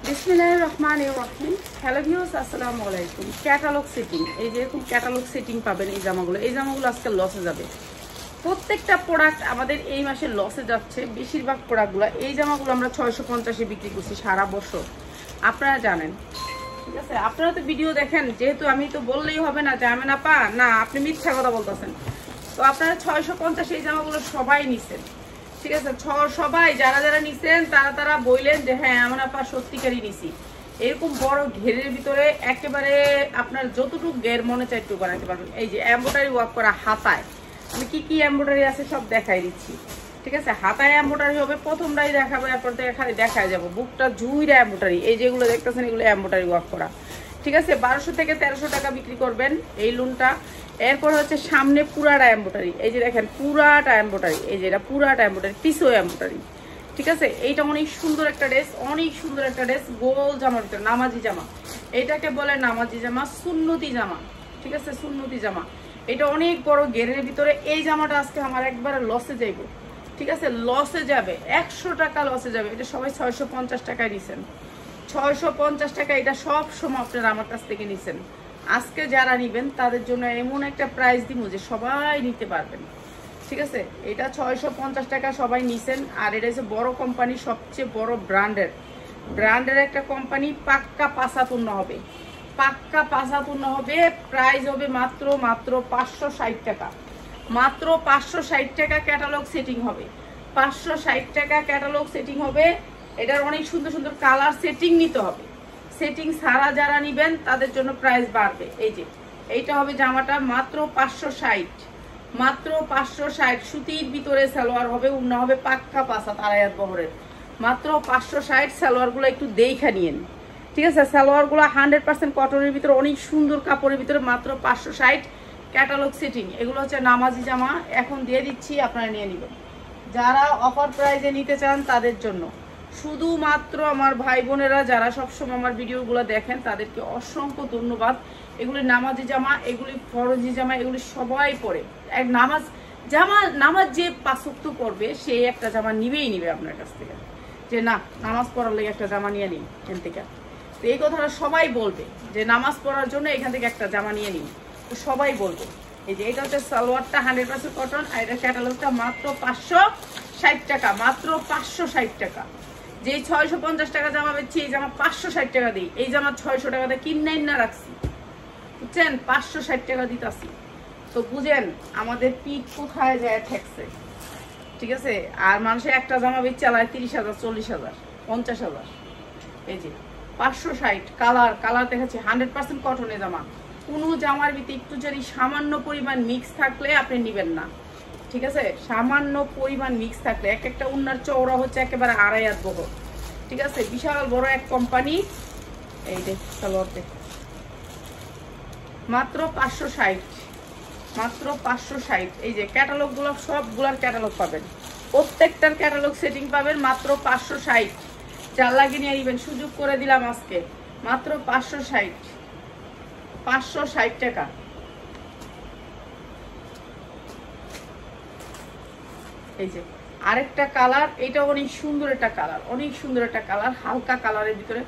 বিসমিল্লাহির রহমানির রহিম। Hello viewers, আসসালামু আলাইকুম। ক্যাটালগ সেটিং, এই যে এরকম ক্যাটালগ সেটিং পাবেন। এই জামাগুলো আজকে লসে যাবে। প্রত্যেকটা প্রোডাক্ট আমাদের এই মাসে লসে যাচ্ছে। বেশিরভাগ প্রোডাক্টগুলো, এই জামাগুলো আমরা 650-এ বিক্রি করছি সারা বছর, আপনারা জানেন। ঠিক আছে, আপনারা তো ভিডিও দেখেন, যেহেতু আমি তো বললেই হবে না যে আমি না আপনি মিথ্যা কথা বলতেছেন। তো আপনারা 650 এই জামাগুলো সবাই নিছেন। ঠিক আছে, সবাই যারা যারা নিছেন তারা বললেন যে হ্যাঁ আমরা সত্যিকারই নিছি। এরকম বড় ঘেরের ভিতরে একেবারে আপনার যতটুকু ঘের মনে চাই একটু বানাতে পারবেন। এই যে এমব্রয়ডারি ওয়ার্ক করা হাতায়, আমি কি এমব্রয়ডারি আছে সব দেখাই দিচ্ছি। ঠিক আছে, হাতায় এমব্রয়ডারি হবে, প্রথমটাই দেখাবো, এরপর থেকে খালি দেখায় যাবো। বুকটা জুইরা এমব্রয়ডারি, এই যেগুলো দেখতেছেন এগুলো এমব্রয়ডারি ওয়ার্ক করা। ঠিক আছে, 1200 থেকে 1300 টাকা বিক্রি করবেন এই লুনটা। এরপর হচ্ছে সামনে পুরাটা এমব্রয়ডারি, এই যে দেখেন পুরাটা এমব্রয়ডারি, এই যে এটা পুরাটা এমব্রয়ডারি, পিছও এমব্রয়ডারি। ঠিক আছে, এইটা অনেক সুন্দর একটা ড্রেস, অনেক সুন্দর একটা ড্রেস, গোল জামার ভিতরে নামাজি জামা। এটাকে বলে নামাজি জামা, সুন্নতি জামা। ঠিক আছে, সুন্নতি জামা। এটা অনেক বড় ঘেরের ভিতরে। এই জামাটা আজকে আমার একবারে লসে যাইব। ঠিক আছে, লসে যাবে, 100 টাকা লসে যাবে। এটা সবাই 650 টাকায় নিছেন, 650 টাকা। এটা সব সময় আপনারা আমার কাছ থেকে নিছেন। আজকে যারা নিবেন তাদের জন্য এমন একটা প্রাইস দিব যে সবাই নিতে পারবেন। ঠিক আছে, এটা 650 টাকা সবাই নিছেন। আর এটা হচ্ছে বড় কোম্পানি, সবচেয়ে বড় ব্র্যান্ডের একটা কোম্পানি। পাক্কা পাসাপূর্ণ হবে, পাক্কা পাসাপূর্ণ হবে। প্রাইস হবে মাত্র 560 টাকা, মাত্র 560 টাকা ক্যাটালগ সেটিং হবে, 560 টাকা ক্যাটালগ সেটিং হবে। এটার অনেক সুন্দর সুন্দর কালার সেটিং নিতে হবে। সেটিং ছাড়া যারা নিবেন তাদের জন্য প্রাইস বাড়বে। এই যে এইটা হবে জামাটা মাত্র 560, মাত্র 560। সুতির ভিতরে সালোয়ার হবে, উন্না হবে পাক্কা পাঁচা তারায়াত বহরের, মাত্র 560। সালোয়ারগুলো একটু দেখা নিয়েন। ঠিক আছে, সালোয়ারগুলো 100% কটনের ভিতরে, অনেক সুন্দর কাপড়ের ভিতরে, মাত্র 560 ক্যাটালগ সেটিং। এগুলো হচ্ছে নামাজি জামা, এখন দিয়ে দিচ্ছি, আপনারা নিয়ে নেবেন। যারা অফার প্রাইজে নিতে চান তাদের জন্য, শুধুমাত্র আমার ভাই বোনেরা যারা সবসময় আমার ভিডিওগুলো দেখেন তাদেরকে অসংখ্য ধন্যবাদ। এগুলি নামাজি জামা, এগুলি ফরজি জামা, এগুলি সবাই পরে। এক নামাজ যে 5 ওয়াক্ত পড়বে সে একটা জামা নিবে আপনার কাছ থেকে, যে না নামাজ পড়ার লাগে একটা জামা নিয়ে নিন এখান থেকে। তো এই কথাটা সবাই বলবে যে নামাজ পড়ার জন্য এখান থেকে একটা জামা নিয়ে নিন, তো সবাই বলবে। এই যে এটা হচ্ছে সালোয়ারটা 100% কটন, আর এটা ক্যাটালগটা মাত্র 560 টাকা, মাত্র 560 টাকা। যে 650 টাকা জামা বেচছি, এই জামা 560 টাকা দিই। এই জামা 600 টাকাতে কিনাই না রাখছি, বুঝছেন, 560 টাকা দিতাছি। তো বুঝেন আমাদের পিঠ কোথায় যায় ঠেকছে। ঠিক আছে, আর মানুষের একটা জামা বেচ চালায় 30,000, 40,000, 50,000। এই যে 560 কালার দেখাচ্ছি, 100% কটনের জামা। কোনো জামার ভিতরে একটু যদি সামান্য পরিমাণ মিক্স থাকলে আপনি নিবেন না। ঠিক আছে, সামান্য পরিমাণ মিক্স থাকলে, একটা উন্নার চওড়া হচ্ছে একেবারে 2.5 হাত বড়। ঠিক আছে, বিশাল বড় এক কোম্পানি। এই যে সালোয়ারতে মাত্র 560, মাত্র 560। এই যে ক্যাটালগুলো সবগুলার ক্যাটালগ পাবেন, প্রত্যেকটার ক্যাটালগ সেটিং পাবেন মাত্র 560। যার লাগে নিয়ে নিবেন, সুযোগ করে দিলাম আজকে, মাত্র 560 টাকা। এই যে আরেকটা কালার, এটা অনেক সুন্দর একটা কালার, অনেক সুন্দর একটা কালার, হালকা কালারের ভিতরে।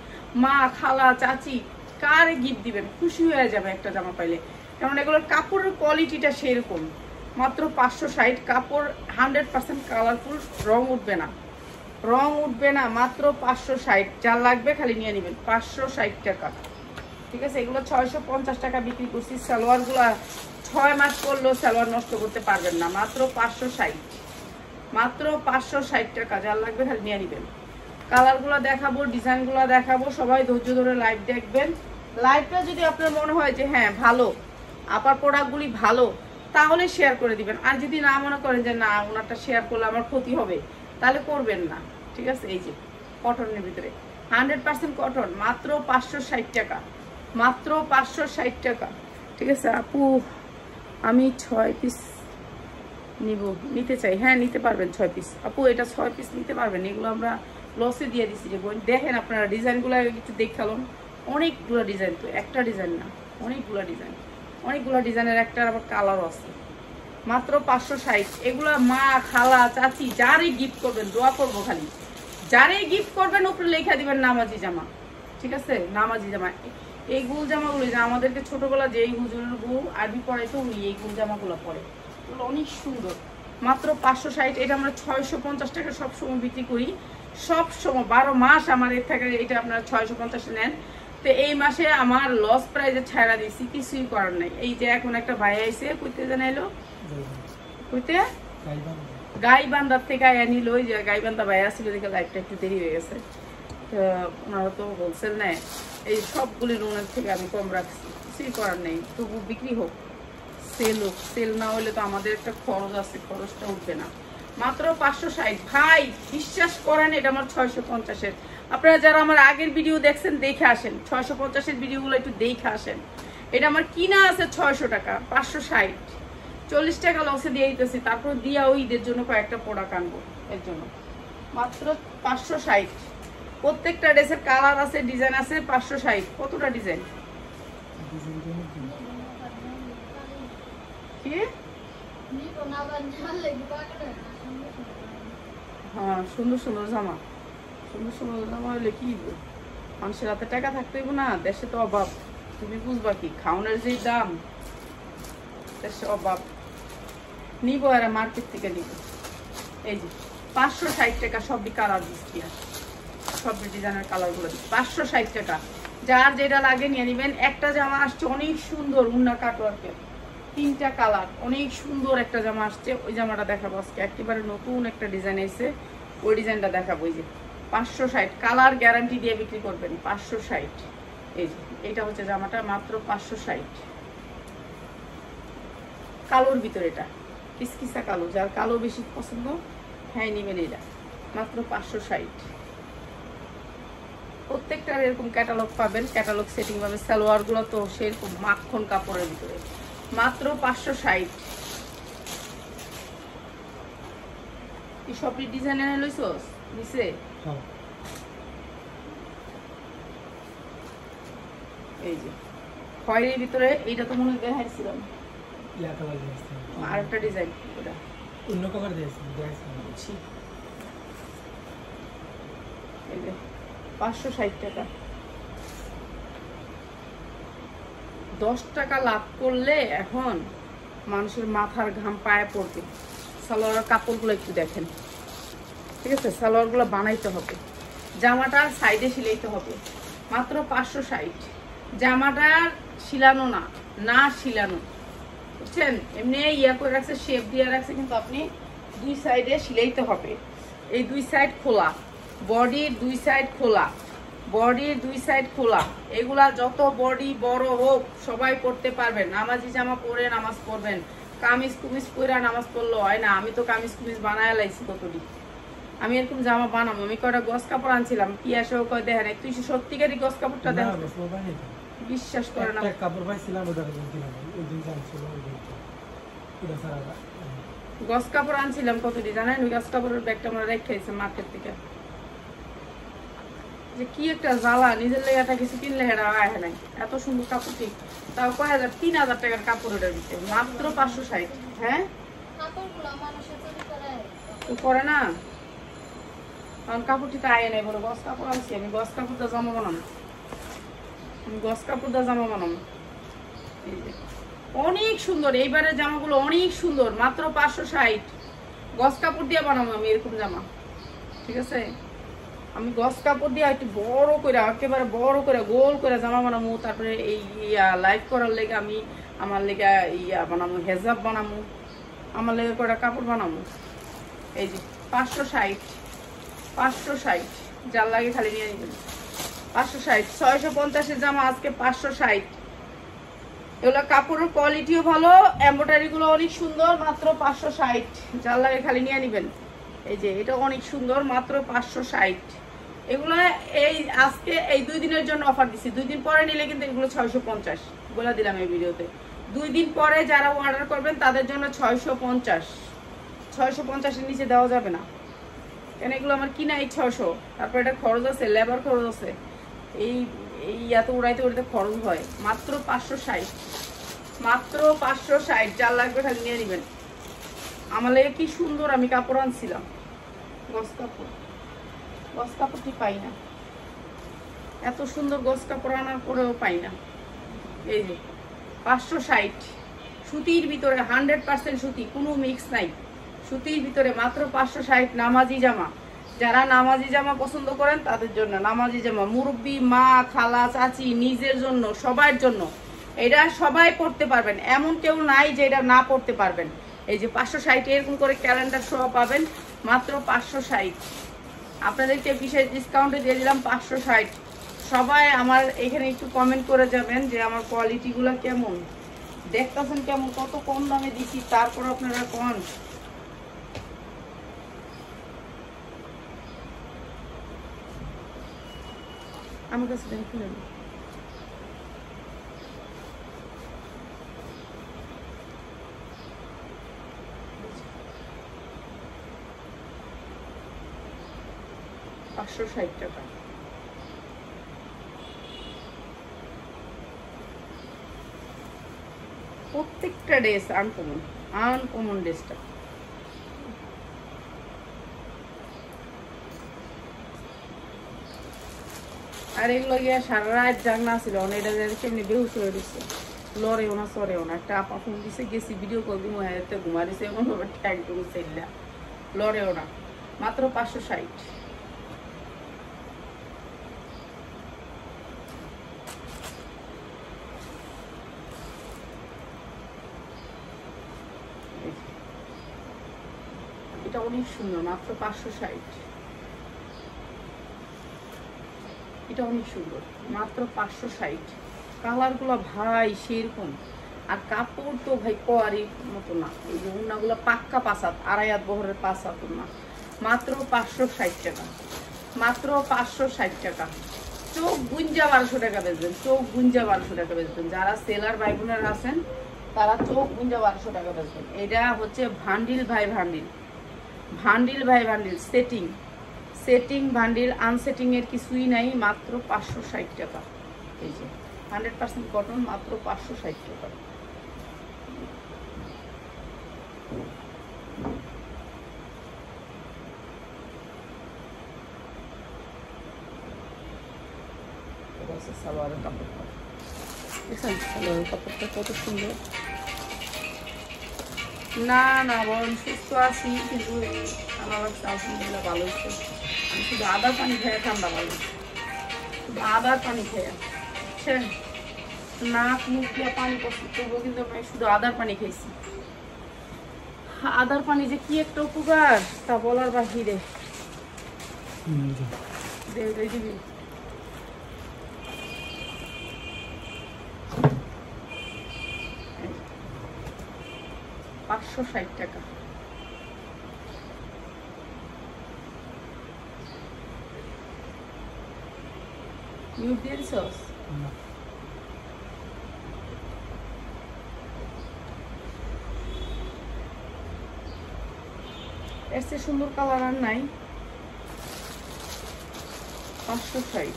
মা, খালা, চাচি কারে গিফট দিবেন, খুশি হয়ে যাবে একটা জামা পাইলে, কারণ এগুলোর কাপড়ের কোয়ালিটিটা সেরকম। মাত্র 560, কাপড় 100% কালারফুল, রং উঠবে না, মাত্র 560। যার লাগবে খালি নিয়ে নেবেন, 560 টাকা। ঠিক আছে, এগুলো 650 টাকা বিক্রি করছি। সালোয়ারগুলো 6 মাস করলেও সালোয়ার নষ্ট করতে পারবেন না, মাত্র 560, মাত্র 560 টাকা। যার লাগবে খালি নিয়ে নেবেন। কালারগুলো দেখাবো, ডিজাইনগুলো দেখাবো, সবাই ধৈর্য ধরে লাইভ দেখবেন। লাইভটা যদি আপনার মনে হয় যে হ্যাঁ ভালো, আপার প্রোডাক্টগুলি ভালো, তাহলে শেয়ার করে দিবেন। আর যদি না মনে করেন যে না ওনারটা শেয়ার করলে আমার ক্ষতি হবে, তাহলে করবেন না। ঠিক আছে, এই যে কটনের ভিতরে 100% কটন, মাত্র 560 টাকা, মাত্র 560 টাকা। ঠিক আছে আপু, আমি 6 পিস নিতে চাই। হ্যাঁ নিতে পারবেন 6 পিস। আপু এটা 6 পিস নিতে পারবেন, এগুলো আমরা লসে দিয়ে দিচ্ছি। যে দেখেন আপনারা ডিজাইনগুলো একটু দেখালাম, অনেকগুলো ডিজাইন, তো একটা ডিজাইন না, অনেকগুলো ডিজাইনের একটা আবার কালারও আছে। মাত্র 560। এগুলা মা, খালা, চাচি যারই গিফট করবেন, দোয়া করবো খালি, যারই গিফট করবেন উপরে লেখা দিবেন নামাজি জামা, ঠিক আছে, নামাজি জামা। এই গুল জামাগুলো যে আমাদেরকে ছোটবেলা যে হুজুরের বউ আরবি পড়াইতো উনি এই গুল জামাগুলো পরে, এগুলো অনেক সুন্দর। মাত্র 560। এটা আমরা 650 টাকা সবসময় বিক্রি করি, সবসময় 12 মাস আমার এর থেকে। এটা আপনারা 650 নেন, তো এই মাসে আমার লস প্রাইজে ছাড়া দিয়েছি, কিছুই করার নাই। এই যে এখন একটা ভাই আইসে, কইতে জানাইলো কইতে গাইবান্ধার থেকে আয়া নিল। ওই যে গাইবান্ধা ভাই আসছিল, দেখে লাইফটা একটু দেরি হয়ে গেছে, তো ওনারা তো হোলসেল নেয়। এই সবগুলি লোনের থেকে আমি কম রাখছি, কিছুই করার নেই, তবু বিক্রি হোক, সেল হোক। সেল না হলে তো আমাদের একটা খরচ আছে, খরচটা উঠবে না। মাত্র 560 ভাই, বিশ্বাস করেন এটা আমার 650-এর। আপনারা যারা আমার আগের ভিডিও দেখছেন দেখে আসেন, 650-এর ভিডিওগুলো একটু দেখে আসেন। এটা আমার কিনা আছে 600 টাকা, 560, 40 টাকা লসে দিয়ে দিতেছি। তারপর দিয়া ওই ঈদের জন্য কয়েকটা প্রোডাক্ট আনবো, এর জন্য মাত্র 560। প্রত্যেকটা ড্রেসের কালার আছে, ডিজাইন আছে। 560। কতটা ডিজাইন কি? হ্যাঁ, সুন্দর সুন্দর জামা, সুন্দর সুন্দর জামা হলে কি মানুষের হাতে টাকা থাকতে হইব না? দেশে তো অভাব, তুমি বুঝবা কি? খাওয়ানোর যে দাম, দেশে অভাব। নিব এরা মার্কেট থেকে নিব। এই যে 560 টাকা, সবই কালার দিচ্ছি, সব ডিজাইনের কালারগুলো দিচ্ছি 560 টাকা। যার যেটা লাগে নিয়ে নিবেন। একটা জামা আসছে অনেক সুন্দর, উন্না কাটওয়ার্কের, 3টা কালার, অনেক সুন্দর একটা জামা আসছে। ওই জামাটা দেখাবো আজকে, একেবারে নতুন একটা ডিজাইন এসে, ওই ডিজাইনটা দেখাবো। এই যে 560, কালার গ্যারান্টি দিয়ে বিক্রি করবেন। 560। এই যে এটা হচ্ছে জামাটা, মাত্র 560। কালোর ভিতরে এটা কিসকিসা কালো, যার কালো বেশি পছন্দ হ্যাঁ নিবেন এটা, মাত্র 560। প্রত্যেকটার এরকম ক্যাটালগ পাবেন, ক্যাটালগ সেটিং পাবেন। সালোয়ারগুলো তো সেরকম মাখন কাপড়ের ভিতরে, মাত্র 560। কি সবই ডিজাইনের লইছস নিচে? এই যে খয়েরির ভিতরে, এইটা তো মনে হয় দেখাইছিলাম, আর একটা ডিজাইন, ওটা অন্য কালার দিয়েছি। এই যে 560 টাকা। 10 টাকা লাভ করলে এখন মানুষের মাথার ঘাম পায়ে পড়বে। সালোয়ার কাপড়গুলো একটু দেখেন, ঠিক আছে? সালোয়ারগুলো বানাইতে হবে, জামাটার সাইডে সিলাইতে হবে। মাত্র 560। জামাটার শিলানো না, না শিলানো, বুঝছেন? এমনি ইয়া করে রাখছে, শেপ দিয়ে রাখছে, কিন্তু আপনি 2 সাইডে সিলাইতে হবে। এই 2 সাইড খোলা, বডির 2 সাইড খোলা, বডির 2 সাইড খোলা। এগুলা যত বডি বড় হোক সবাই পড়তে পারবেন। নামাজি জামা পরে নামাজ পড়বেন, কামিজ কুমিজ পরে নামাজ পড়লে হয় না। আমি তো কামিজ কুমিজ বানায় লাইছি কতটি, আমি এরকম জামা বানাবো। আমি কয়টা গস কাপড় আনছিলাম, কি আসে কয় দেখেন, তুই সত্যিকারই গস কাপড়টা দেখ, বিশ্বাস করে না। গস কাপড় আনছিলাম কতটি জানেন? ওই গস কাপড়ের ব্যাগটা আমরা রেখেছি মার্কেট থেকে। যে কি একটা জ্বালা, নিজের লেগাটা কিছু কিনলে হেরা আহে নাই। এত সুন্দর কাপড়টি, তাও কয় 3000 টাকার কাপড় ওটার ভিতরে, মাত্র 560। হ্যাঁ তো করে না, কারণ কাপড়টি তো আয় নাই, বলো গস কাপড় আনছি। আমি গস কাপড় দা জামা বানাম, আমি গস কাপড় দা জামা বানাম। এই যে অনেক সুন্দর, এইবারের জামাগুলো অনেক সুন্দর, মাত্র 560। গস কাপড় দিয়ে বানাবো আমি এরকম জামা, ঠিক আছে? আমি গস কাপড় দিয়ে একটু বড় করে, একেবারে বড় করে গোল করে জামা বানাবো। তারপরে এই লাইভ করার লেগে আমি আমার লেগে বানাবো, হেজাব বানাবো, আমার লেগে কটা কাপড় বানাবো। এই যে 560, 560, যার লাগে খালি নিয়ে নিবেন। 560, 650-এর জামা আজকে 560। এগুলো কাপড়ের কোয়ালিটিও ভালো, এমব্রয়ডারি গুলো অনেক সুন্দর, মাত্র 560। যার লাগে খালি নিয়ে নিবেন। এই যে এটা অনেক সুন্দর, মাত্র 560। এগুলো এই আজকে এই 2 দিনের জন্য অফার দিছি। 2 দিন পরে নিলে কিন্তু এগুলো 650 বলে দিলাম এই ভিডিওতে। 2 দিন পরে যারা অর্ডার করবেন তাদের জন্য 650, 650-এর নিচে দেওয়া যাবে না, কেন এগুলো আমার কিনা এই 600। তারপর এটা খরচ আছে, লেবার খরচ আছে, এই এত উড়াইতে উড়াইতে খরচ হয়। মাত্র 560, মাত্র 560। যার লাগবে খালি নিয়ে নেবেন। আমার লেগে কি সুন্দর আমি কাপড় আনছিলাম, গস কাপড়, গস কাপড়টি পাই না, এত সুন্দর গজ কাপড় আনার পরেও পাই না। এই যে 560 সুতির ভিতরে 100% সুতি, কোনো মিক্স নাই, সুতির ভিতরে মাত্র 560 নামাজি জামা। যারা নামাজি জামা পছন্দ করেন তাদের জন্য নামাজি জামা, মুরব্বি, মা, খালা, চাচি, নিজের জন্য, সবার জন্য এটা সবাই পড়তে পারবেন, এমন কেউ নাই যে এটা না পড়তে পারবেন। এই যে 560 এরকম করে ক্যালেন্ডার সহ পাবেন মাত্র 560। আপনাদেরকে বিশেষ ডিসকাউন্টে দিয়ে দিলাম 560। সবাই আমার এখানে একটু কমেন্ট করে যাবেন যে আমার কোয়ালিটিগুলো কেমন, দেখতেছেন কেমন, কত কম দামে দিছি, তারপর আপনারা কোন আমার কাছে খুলে নেই। টাকা। প্রত্যেকটা ড্রেস আনকমন ড্রেসটা। আর এগুলো গিয়া সারা রাত জাগনা ছিল, এটা কেমনি বেহুশ হয়ে দিচ্ছে, লড়েও না সরেও না। একটা আপা ফোন দিছে, গেছি ভিডিও কল দিব, ঘুমা দিছে এমন ভাবে একদম সেল্লা, লড়েও না, মাত্র 560। এটা অনেক সুন্দর, মাত্র 560। এটা অনেক সুন্দর, মাত্র 560। কালার গুলো ভাই সেরকম, আর কাপড় তো ভাই কোয়ারি মতো না। এই যে উন্নাগুলো পাক্কা 5 হাত, 2.5 হাত বহরের 5 হাত উন্না, মাত্র 560 টাকা, মাত্র 560 টাকা। চোখ গুঞ্জা 1200 টাকা বেচবেন, চোখ গুঞ্জা 1200 টাকা বেচবেন। যারা সেলার ভাই বোনেরা আছেন তারা চোখ গুঞ্জা 1200 টাকা বেচবেন। এটা হচ্ছে ভান্ডিল ভাই ভান্ডিল, ভান্ডিল ভাই ভান্ডিল, সেটিং ভান্ডিল, আনসেটিং এর কিছুই নাই, মাত্র 560 টাকা। এই যে 100% কটন, মাত্র 560 টাকা। সালোয়ারের কাপড়টা দেখছেন, সালোয়ারের কাপড়টা কত সুন্দর। না না বরং সুস্থ আছি, কিন্তু আমার আলহামদুলিল্লাহ ভালো হচ্ছে। আমি শুধু আদার পানি খেয়ে ঠান্ডা ভালো, শুধু আদার পানি খেয়ে, বুঝছেন, নাক মুখ দিয়ে পানি পছন্দ করবো, কিন্তু আমি শুধু আদার পানি খেয়েছি। আদার পানি যে কি একটা উপকার তা বলার বাহিরে। দিবি 560 টাকা। মিউট দিয়ে দিছস? এর চেয়ে সুন্দর কালার আর নাই। 560।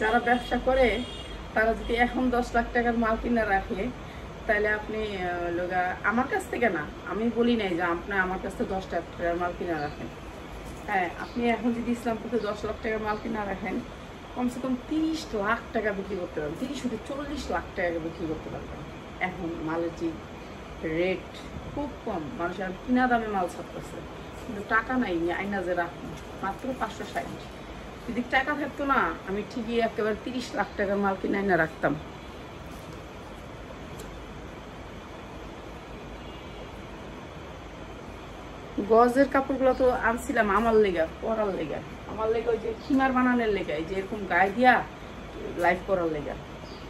যারা ব্যবসা করে তারা যদি এখন 10 লাখ টাকার মাল কিনে রাখে, তাহলে আপনি আমার কাছ থেকে না, আমি বলি নাই যে আপনি আমার কাছ থেকে 10 লাখ টাকার মাল কিনে রাখেন। হ্যাঁ, আপনি এখন যদি ইসলামপুরে 10 লাখ টাকার মাল কিনে রাখেন, কমসে কম 30 লাখ টাকা বিক্রি করতে পারবেন, 30 থেকে 40 লাখ টাকা বিক্রি করতে পারবেন। এখন মালের যে রেট খুব কম, মানুষ আর কিনা দামে মাল ছাড়তেছে, কিন্তু টাকা নাই আইনা যে রাখুন, মাত্র 560। যদি টাকা থাকতো না, আমি ঠিকই একেবারে 30 লাখ টাকার মাল কিনে আইনা রাখতাম। গজের কাপড়গুলো তো আনছিলাম আমার লেগা, পরার লেগা, আমার লেগে ওই যে খিমার বানানোর লেগা, যে এরকম গায়ে দিয়া লাইভ করার লেগা,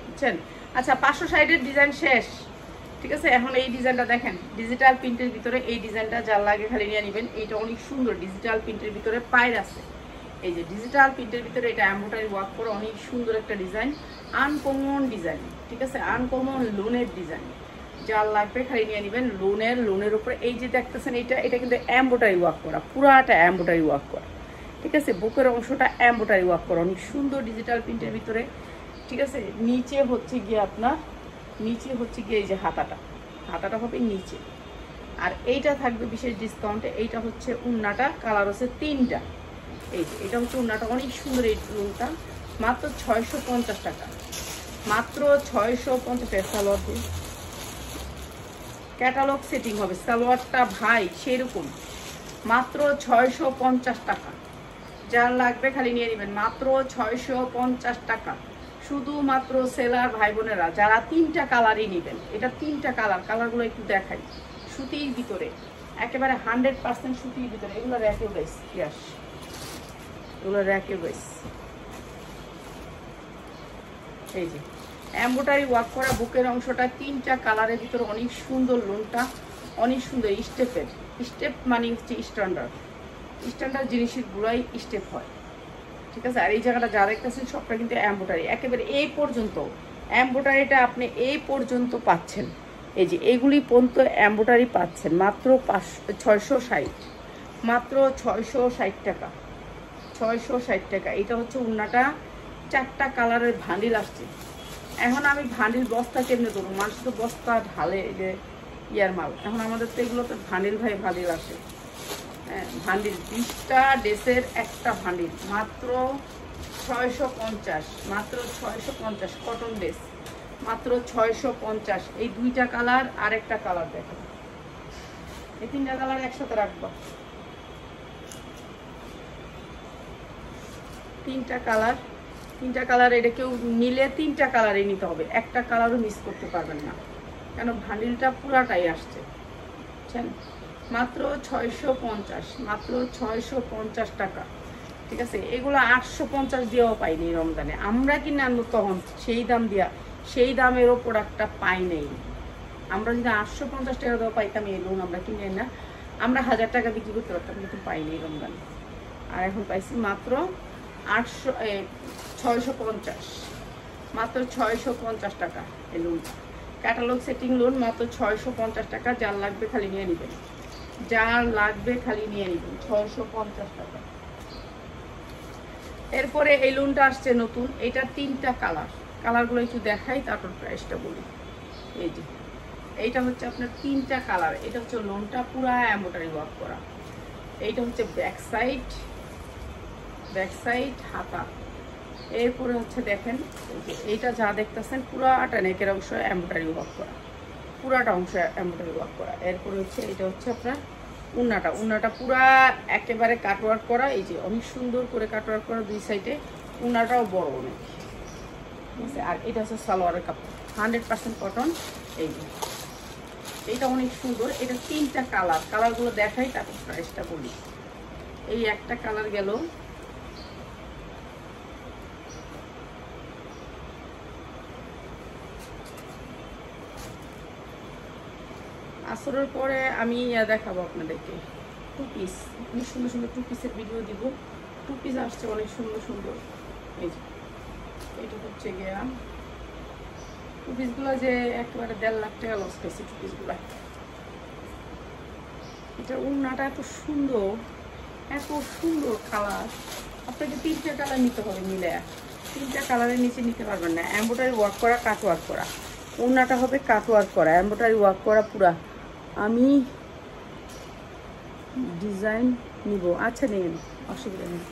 বুঝছেন। আচ্ছা, 560-এর ডিজাইন শেষ, ঠিক আছে। এখন এই ডিজাইনটা দেখেন, ডিজিটাল প্রিন্টের ভিতরে এই ডিজাইনটা যার লাগে খালি নিয়ে নেবেন। এইটা অনেক সুন্দর, ডিজিটাল প্রিন্টের ভিতরে পায়ের আছে। এই যে ডিজিটাল প্রিন্টের ভিতরে এটা এমব্রয়ডারি ওয়ার্ক করে অনেক সুন্দর একটা ডিজাইন, আনকমন ডিজাইন, ঠিক আছে, আনকমন লোনের ডিজাইন। যার লাগবে খালি নিয়ে নেবেন। লোনের উপরে এই যে দেখতেছেন, এটা কিন্তু এমব্রয়ডারি ওয়ার্ক করা, পুরাটা এমব্রয়ডারি ওয়ার্ক করা, ঠিক আছে। বুকের অংশটা এমব্রয়ডারি ওয়ার্ক করা, অনেক সুন্দর ডিজিটাল প্রিন্টের ভিতরে, ঠিক আছে। নিচে হচ্ছে গিয়ে আপনার, নিচে হচ্ছে গিয়ে এই যে হাতাটা হবে নিচে। আর এইটা থাকবে বিশেষ ডিসকাউন্টে, এইটা হচ্ছে উন্নাটা, কালার হচ্ছে 3টা। এই যে এটা হচ্ছে উন্নাটা, অনেক সুন্দর এই লুনটা, মাত্র 650 টাকা, মাত্র 650 টাকা। সালোয়ার দিয়ে ক্যাটালগ সেটিং হবে সালোয়ারটা ভাই সেরকম, মাত্র 650 টাকা। যার লাগবে খালি নিয়ে নেবেন, মাত্র 650 টাকা। শুধুমাত্র সেলার ভাই বোনেরা যারা 3টা কালারই নেবেন, এটা 3টা কালারগুলো একটু দেখাই। সুতির ভিতরে একেবারে 100% সুতির ভিতরে, এগুলো র্যাকে বেস, ইয়াস এগুলো র্যাকে বেস। এই যে এমব্রয়ডারি ওয়ার্ক করা বুকের অংশটা 3টা কালারের ভিতরে, অনেক সুন্দর লোনটা, অনেক সুন্দর স্টেপের। স্টেপ মানে হচ্ছে স্ট্যান্ডার্ড জিনিসের গুলাই স্টেপ হয়, ঠিক আছে। আর এই জায়গাটা যা দেখতেছেন সবটা কিন্তু এমব্রয়ডারি, একেবারে এই পর্যন্ত এমব্রয়ডারিটা আপনি এই পর্যন্ত পাচ্ছেন। এই যে এইগুলি পর্যন্ত এমব্রয়ডারি পাচ্ছেন মাত্র 660, মাত্র 660 টাকা, 660 টাকা। এটা হচ্ছে উন্নাটা, 4টা কালারের ভান্ডিল আসছে। এখন আমি ভান্ডিল বস্তা কেমনে দেবো, মানুষ তো বস্তা ঢালে যে ইয়ার মাল, এখন আমাদের তো এগুলো তো ভান্ডিল ভান্ডিল আসে। হ্যাঁ ভান্ডিল 20টা ড্রেসের একটা ভান্ডিল, মাত্র 650, মাত্র 650। কটন ড্রেস মাত্র 650। এই 2টা কালার আর একটা কালার দেখেন, এই 3টা কালার একসাথে রাখবো, 3টা কালার। এটা কেউ নিলে 3টা কালারই নিতে হবে, একটা কালারও মিস করতে পারবেন না, কেন ভান্ডিলটা পুরাটাই আসছে, বুঝছেন। মাত্র 650, মাত্র 650 টাকা, ঠিক আছে। এগুলো 850 দিয়েও পাইনি রমজানে, আমরা কিনে আনবো তখন সেই দাম দিয়া, সেই দামেরও প্রোডাক্টটা পাই নেই। আমরা যদি 850 টাকা দেওয়া পাইতাম এই লোন, আমরা কিনে না, আমরা 1000 টাকা বিক্রি করতে পারতাম, কিন্তু পাইনি রমজানে। আর এখন পাইছি মাত্র 650, মাত্র 650 টাকা এই লোনটা। ক্যাটালগ সেটিং লোন মাত্র 650 টাকা। যার লাগবে খালি নিয়ে নেবেন, যার লাগবে খালি নিয়ে নেবেন, 650 টাকা। এরপরে এই লোনটা আসছে নতুন, এটা 3টা কালারগুলো একটু দেখাই, তারপর প্রাইসটা বলি। এই যে এইটা হচ্ছে আপনার 3টা কালার, এটা হচ্ছে লোনটা পুরা এমব্রয়ডারি ওয়ার্ক করা। এইটা হচ্ছে ব্যাক সাইড হাতা। এরপরে হচ্ছে দেখেন এইটা যা দেখতেছেন পুরাটা নেকের অংশ এমব্রয়ডারি ওয়ার্ক করা, পুরাটা অংশ এমব্রয়ডারি ওয়ার্ক করা। এরপরে হচ্ছে এটা হচ্ছে আপনার উন্নাটা পুরা একেবারে কাটওয়ার্ক করা। এই যে অনেক সুন্দর করে কাটওয়ার্ক করা দুই সাইডে, উন্নাটাও বড় অনেক, ঠিক আছে। আর এটা হচ্ছে সালোয়ারের কাপড়, 100% কটন। এই যে এইটা অনেক সুন্দর, এটা 3টা কালারগুলো দেখাই, তারপর প্রাইসটা বলি। এই একটা কালার গেল, আসরের পরে আমি দেখাবো আপনাদেরকে 2 পিস, অনেক সুন্দর সুন্দর 2 পিসের ভিডিও দিব। 2 পিস আসছে অনেক সুন্দর সুন্দর। এই যে এটা হচ্ছে গিয়া 2 পিসগুলো যে একেবারে 1.5 লাখ টাকা লস পেয়েছি 2 পিসগুলা। এটা উন্নাটা এত সুন্দর কালার, আপনাকে 3টা কালার নিতে হবে মিলে, 3টা কালারের নিচে নিতে পারবেন না। এমব্রয়ডারি ওয়ার্ক করা, কাট ওয়ার্ক করা, উন্নাটা হবে কাট ওয়ার্ক করা, এমব্রয়ডারি ওয়ার্ক করা পুরা। আমি ডিজাইন নিব, আচ্ছা নিন, অসুবিধা নেই,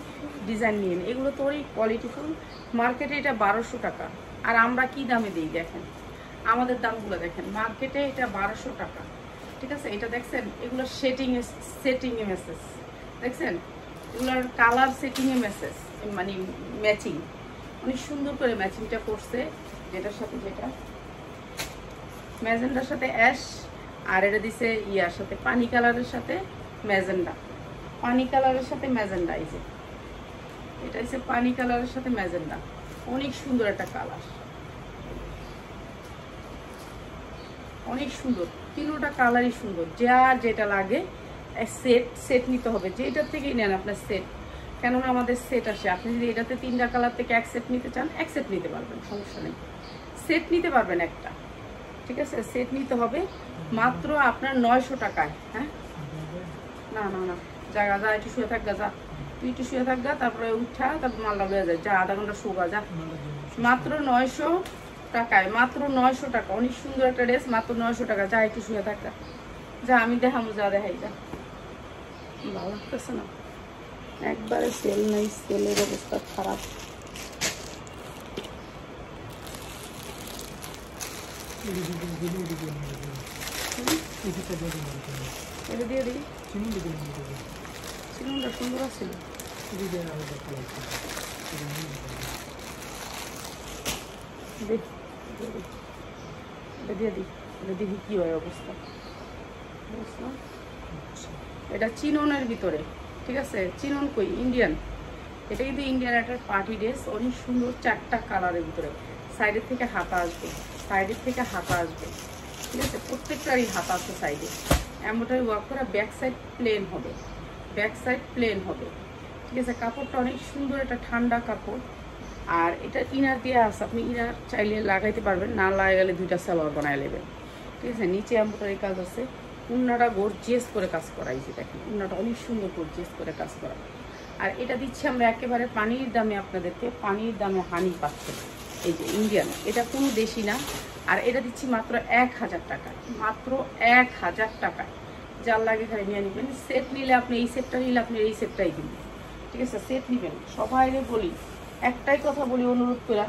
ডিজাইন নিন। এগুলো তো ওই কোয়ালিটিফুল, মার্কেটে এটা 1200 টাকা, আর আমরা কি দামে দিই দেখেন, আমাদের দামগুলো দেখেন। মার্কেটে এটা 1200 টাকা, ঠিক আছে। এটা দেখছেন, এগুলো সেটিংয়ে মেসেজ দেখছেন, এগুলোর কালার সেটিংয়ে মেসেজ মানে ম্যাচিং, অনেক সুন্দর করে ম্যাচিংটা করছে, যেটার সাথে যেটা ম্যাজেন্ডার সাথে অ্যাশ, আর এটা দিছে ইয়ার সাথে পানি কালারের সাথে ম্যাজেন্ডা, পানি কালারের সাথে ম্যাজেন্ডা। এই যে এটা হচ্ছে পানি কালারের সাথে ম্যাজেন্ডা, অনেক সুন্দর একটা কালার, অনেক সুন্দর। 3টা কালারই সুন্দর, যার যেটা লাগে সেট নিতে হবে, যেটার থেকেই নেন আপনার সেট, কেননা আমাদের সেট আসে। আপনি যদি এটাতে 3টা কালার থেকে এক সেট নিতে চান, এক সেট নিতে পারবেন, সমস্যা নেই, সেট নিতে পারবেন একটা, ঠিক আছে। সেট নিতে হবে মাত্র আপনার 900 টাকায়। হ্যাঁ না না না, জায়গা যা, একটু শুয়ে থাক, যা তুই একটু শুয়ে থাকবা, তারপরে উঠা, তারপর মালটা লয়ে যায়, যা 1/2 ঘন্টা শুকা যা। মাত্র 900 টাকায়, মাত্র 900 টাকা। অনেক সুন্দর একটা ড্রেস, মাত্র 900 টাকা। যা একটু শুয়ে থাকবা, যা আমি দেখাবো, যা দেখাই যা। ভালো লাগতেছে না, একবারে সেল নাই, সেলের অবস্থা খারাপ। এটা দিয়ে দিই, চিনুনটা সুন্দর আছে। এটা দিয়ে দিই, এটা দেখি কি হয় অবস্থা। এটা চিননের ভিতরে, ঠিক আছে? চিনন কই, ইন্ডিয়ান। এটা কিন্তু ইন্ডিয়ান একটা পার্টি ড্রেস, অনেক সুন্দর, 4টা কালারের ভিতরে। সাইডের থেকে হাতা আসবে, সাইডের থেকে হাতা আসবে, ঠিক আছে? প্রত্যেকটারই হাতা আছে সাইডে। এমনটাই ওয়ার্ক করা, ব্যাক সাইড প্লেন হবে, ব্যাক সাইড প্লেন হবে, ঠিক আছে? কাপড়টা অনেক সুন্দর, একটা ঠান্ডা কাপড়। আর এটা ইনার দিয়ে আছে, আপনি ইনার চাইলে লাগাইতে পারবেন, না লাগালে 2টা সালোয়ার বানায় নেবেন, ঠিক আছে? নিচে এমব্রয়ডারি কাজ আছে, উন্নাটা গর্জিয়াস করে কাজ করা। এই যে দেখেন, উন্নাটা অনেক সুন্দর গর্জিয়াস করে কাজ করা। আর এটা দিচ্ছি আমরা একেবারে পানির দামে, আপনাদেরকে পানির দামে হানি পাচ্ছেন। এই যে ইন্ডিয়ান, এটা কোনো দেশি না। আর এটা দিচ্ছি মাত্র 1000 টাকা, মাত্র 1000 টাকা। যার লাগে খালি নিয়ে নেবেন। সেট নিলে আপনি, এই সেটটা নিলে আপনি এই সেটটাই দিবেন, ঠিক আছে? সেট নেবেন, সবাইকে বলি, একটাই কথা বলি, অনুরোধ করা,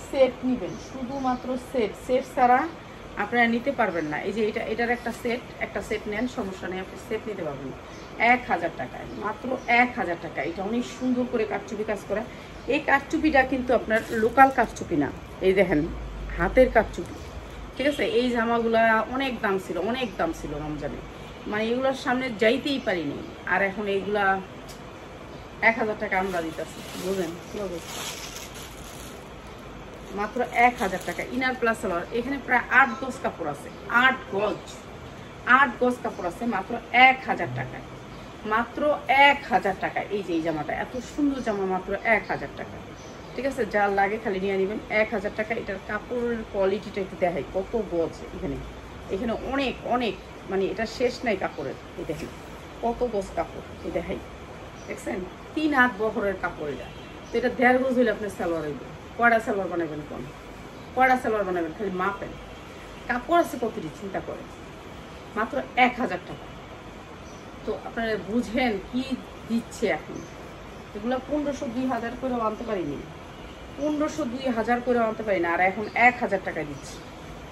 সেট নেবেন, শুধুমাত্র সেট। সেট ছাড়া আপনারা নিতে পারবেন না। এই যে এটার একটা সেট নেন, সমস্যা নেই, আপনি সেট নিতে পারবেন 1000 টাকায়, মাত্র 1000 টাকা। এটা অনেক সুন্দর করে কারচুপি কাজ করা। এই কারচুপিটা কিন্তু আপনার লোকাল কারচুপি না, এই দেখেন হাতের কারচুপি, ঠিক আছে? এই জামাগুলা অনেক দাম ছিল, অনেক দাম ছিল রমজানে, মানে এগুলোর সামনে যাইতেই পারিনি। আর এখন এইগুলা 1000 টাকা আমরা দিতেছি, বুঝলেন কি অবস্থা? মাত্র 1000 টাকা। ইনার প্লাস সালোয়ার, এখানে প্রায় 8 গজ কাপড় আছে, 8 গজ কাপড় আছে, মাত্র 1000 টাকায়, মাত্র 1000 টাকা। এই যে এই জামাটা এত সুন্দর জামা, মাত্র 1000 টাকা, ঠিক আছে? যার লাগে খালি নিয়ে নেবেন, 1000 টাকা। এটার কাপড়ের কোয়ালিটিটা একটু দেখাই, কত গজ এখানে, এখানে অনেক অনেক, মানে এটা শেষ নাই কাপড়ের। এই দেখেন কত গজ কাপড়, এই দেখাই, দেখছেন? 3 হাত বহরের কাপড় এটা। তো এটা 1.5 গজ হইলে আপনি সালোয়ার হইবে। কয়টা সালোয়ার বানাবেন, কয়টা সালোয়ার বানাবেন, খালি মাপেন। কাপড় আছে কতটি, চিন্তা করেন, মাত্র 1000 টাকা। তো আপনারা বুঝেন কি দিচ্ছে এখন। এগুলো 1500-2000 করে আনতে পারিনি, 1500-2000 করে আনতে পারি না। আর এখন 1000 টাকায় দিচ্ছি।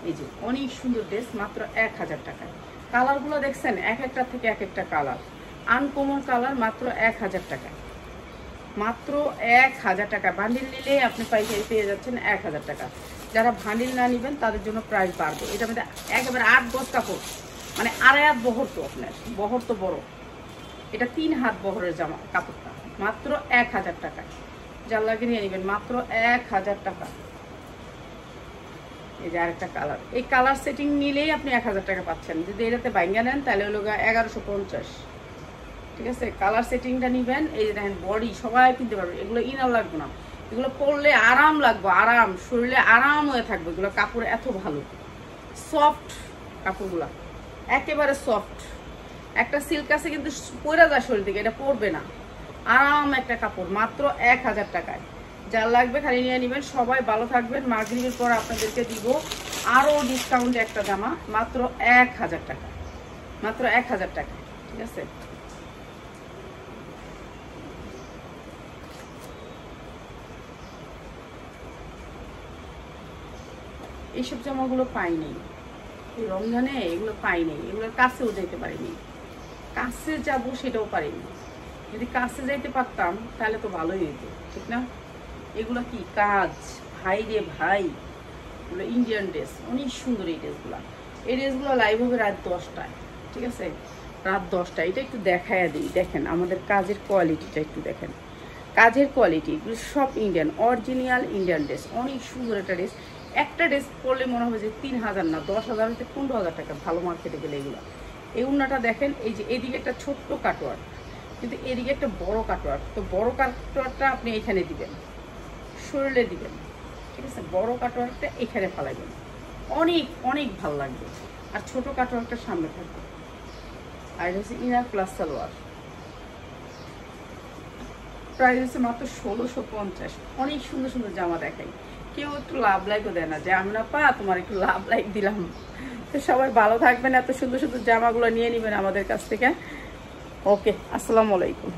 এই যে অনেক সুন্দর ড্রেস, মাত্র 1000 টাকায়। কালারগুলো দেখছেন, এক একটা থেকে এক একটা কালার, আনকমন কালার, মাত্র 1000 টাকায়, মাত্র 1000 টাকা। বান্ডিল নিলে আপনি পাইকারি পেয়ে যাচ্ছেন 1000 টাকা। যারা বান্ডিল না নেবেন তাদের জন্য প্রাইস বাড়বে। এটার মধ্যে একেবারে 8 গজ কাপড়, মানে 2.5 হাত বহর, তো আপনার বহর তো বড়। এটা 3 হাত বহরের জামা কাপড়টা, মাত্র 1000 টাকায়। যার লাগে নিয়ে নেবেন, মাত্র 1000 টাকা। এই যে আরেকটা কালার, এই কালার সেটিং নিলেই আপনি 1000 টাকা পাচ্ছেন। যদি এটাতে বাইঙ্গা নেন তাহলে হলো 1150, ঠিক আছে? কালার সেটিংটা নেবেন। এই যে দেখেন বডি, সবাই কিনতে পারবে। এগুলো ইনার লাগবে না, এগুলো পরলে আরাম লাগবে, আরাম, শরীরে আরাম হয়ে থাকবে। এগুলো কাপড় এত ভালো, সফট কাপড়গুলো, একেবারে সফট। একটা সিল্ক আছে কিন্তু পরে যায় শরীর থেকে, এটা পরবে না, আরাম একটা কাপড়, মাত্র 1000 টাকায়। যার লাগবে খালি নিয়ে নেবেন। সবাই ভালো থাকবেন। মাগরিবের পর আপনাদেরকে দিব আরও ডিসকাউন্টে একটা জামা, মাত্র 1000 টাকা, মাত্র 1000 টাকা, ঠিক আছে? এইসব জামাগুলো পাইনি এই রমজানে, এগুলো পাইনি, এগুলোর কাছেও যেতে পারিনি। কাছে যাবো সেটাও পারিনি। যদি কাছে যাইতে পারতাম তাহলে তো ভালোই হইতো, ঠিক না? এগুলো কি কাজ, ভাই রে ভাই, এগুলো ইন্ডিয়ান ড্রেস, অনেক সুন্দর এই ড্রেসগুলো। এই ড্রেসগুলো লাইভ হবে রাত 10টায়, ঠিক আছে? রাত 10টায়। এটা একটু দেখায় দিই, দেখেন আমাদের কাজের কোয়ালিটিটা একটু দেখেন, কাজের কোয়ালিটি। এগুলো সব ইন্ডিয়ান, অরিজিনাল ইন্ডিয়ান ড্রেস, অনেক সুন্দর একটা ড্রেস। একটা ড্রেস পরলে মনে হবে যে 3000 না 10,000 থেকে 15,000 টাকা, ভালো মার্কেটে গেলে এগুলো। এই উন্নাটা দেখেন, এই যে এদিকে একটা ছোট্ট কাটওয়ার্ক, কিন্তু এদিকে একটা বড় কাটওয়ার্ক। তো বড় কাটওয়ার্কটা আপনি এখানে দিবেন, শরীরে দিবেন, ঠিক আছে? বড় কাটওয়ার্কটা এখানে ফালাইবেন, অনেক অনেক ভালো লাগবে। আর ছোট কাটওয়ার্কটা সামনে থাকবে। আর এটা হচ্ছে ইনার প্লাস সালোয়ার, প্রাইস হচ্ছে মাত্র 1650। অনেক সুন্দর সুন্দর জামা দেখাই, কেউ একটু লাভ লাইকও দেয় না যে আমি না পা তোমার একটু লাভ লাইক দিলাম। তো সবাই ভালো থাকবেন, এত সুন্দর সুন্দর জামাগুলো নিয়ে নেবেন আমাদের কাছ থেকে। ওকে, আসসালামু আলাইকুম।